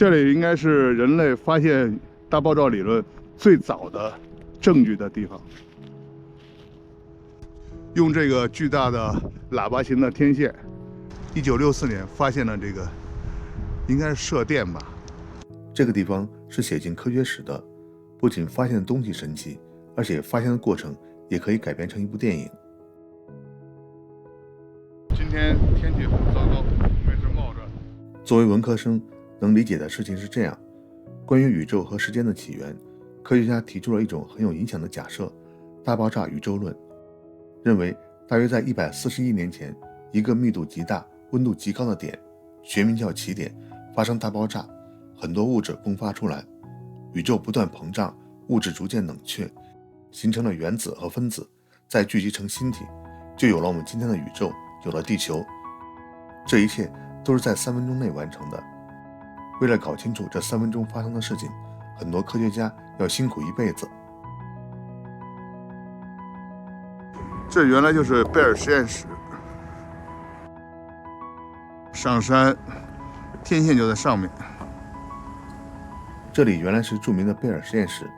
这里应该是人类发现大爆炸理论最早的证据的地方。用这个巨大的喇叭形的天线，1964年发现了这个，应该是射电吧。这个地方是写进科学史的，不仅发现的东西神奇，而且发现的过程也可以改编成一部电影。今天天气很糟糕，没事冒着。作为文科生，能理解的事情是这样：关于宇宙和时间的起源，科学家提出了一种很有影响的假设——大爆炸宇宙论。认为大约在140亿年前，一个密度极大、温度极高的点，学名叫起点，发生大爆炸，很多物质迸发出来，宇宙不断膨胀，物质逐渐冷却，形成了原子和分子，再聚集成星体，就有了我们今天的宇宙，有了地球。这一切都是在3分钟内完成的。为了搞清楚这3分钟发生的事情，很多科学家要辛苦一辈子。这原来就是贝尔实验室，上山，天线就在上面。这里原来是著名的贝尔实验室。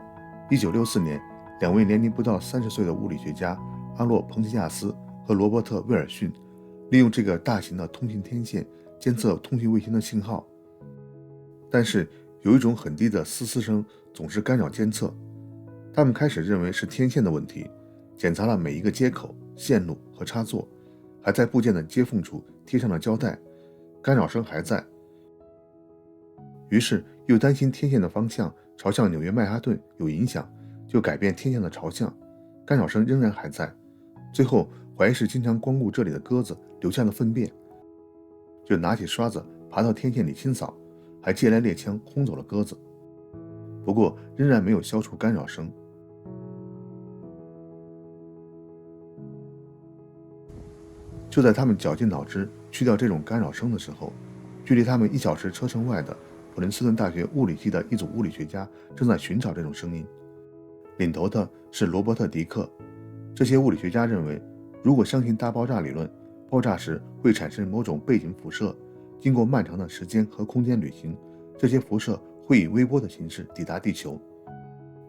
1964年，2位年龄不到30岁的物理学家阿洛·彭齐亚斯和罗伯特·威尔逊，利用这个大型的通信天线监测通信卫星的信号。但是有一种很低的嘶嘶声总是干扰监测，他们开始认为是天线的问题，检查了每一个接口、线路和插座，还在部件的接缝处贴上了胶带，干扰声还在。于是又担心天线的方向朝向纽约曼哈顿有影响，就改变天线的朝向，干扰声仍然还在。最后怀疑是经常光顾这里的鸽子留下的粪便，就拿起刷子爬到天线里清扫，还借来猎枪轰走了鸽子。不过仍然没有消除干扰声。就在他们绞尽脑汁去掉这种干扰声的时候，距离他们1小时车程外的普林斯顿大学物理系的一组物理学家正在寻找这种声音，领头的是罗伯特·迪克。这些物理学家认为，如果相信大爆炸理论，爆炸时会产生某种背景辐射，经过漫长的时间和空间旅行，这些辐射会以微波的形式抵达地球。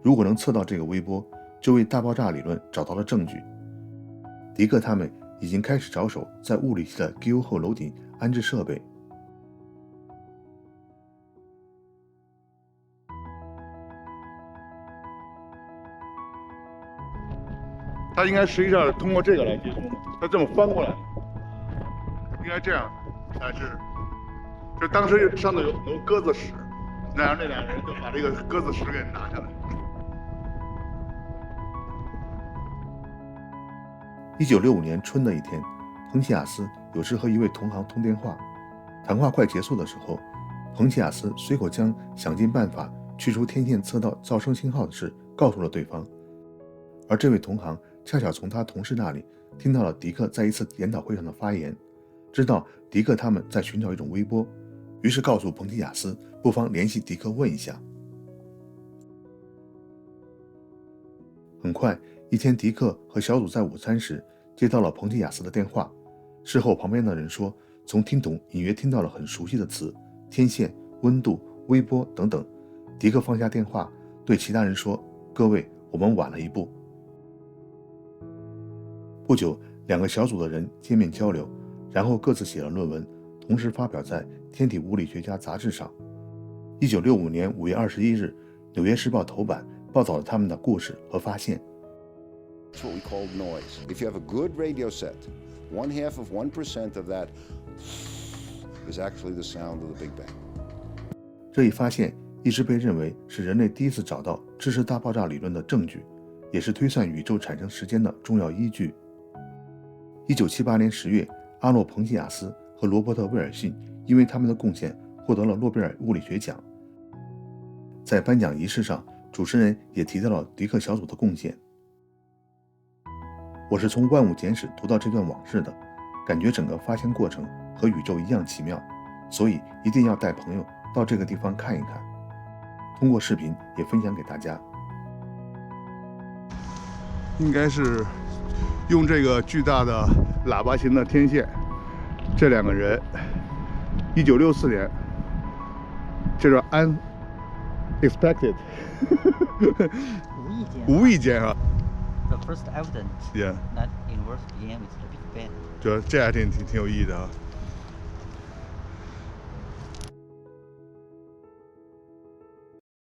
如果能测到这个微波，就为大爆炸理论找到了证据。迪克他们已经开始着手在物理系的 GU 后楼顶安置设备。它应该实际上是通过这个来接通的，它这么翻过来，应该这样才是。就当时上头有很多鸽子屎，那样那俩人就把这个鸽子屎给拿下来。1965年春的一天，彭齐亚斯有时和一位同行通电话，谈话快结束的时候，彭齐亚斯随口将想尽办法去除天线测到噪声信号的事告诉了对方，而这位同行恰巧从他同事那里听到了迪克在一次研讨会上的发言，知道迪克他们在寻找一种微波，于是告诉彭齐亚斯不妨联系迪克问一下。很快，一天迪克和小组在午餐时接到了彭齐亚斯的电话，事后旁边的人说，从听筒隐约听到了很熟悉的词，天线、温度、微波等等。迪克放下电话，对其他人说，各位，我们晚了一步。不久，2个小组的人见面交流，然后各自写了论文，同时发表在《天体物理学家》杂志上。1965年5月21日，《纽约时报》头版报道了他们的故事和发现。That's what we call noise. If you have a good radio set, 1/2 of 1% of that is actually the sound of the Big Bang. 这一发现一直被认为是人类第一次找到支持大爆炸理论的证据，也是推算宇宙产生时间的重要依据。1978年10月，阿洛·彭齐亚斯和罗伯特·威尔逊因为他们的贡献获得了诺贝尔物理学奖。在颁奖仪式上，主持人也提到了迪克小组的贡献。我是从《万物简史》读到这段往事的，感觉整个发现过程和宇宙一样奇妙，所以一定要带朋友到这个地方看一看。通过视频也分享给大家。应该是用这个巨大的喇叭形的天线，这2个人1964年这种 unexpected 无意间啊 The first evidence Yeah. that universe began with the Big Bang. 这还挺有意义的啊。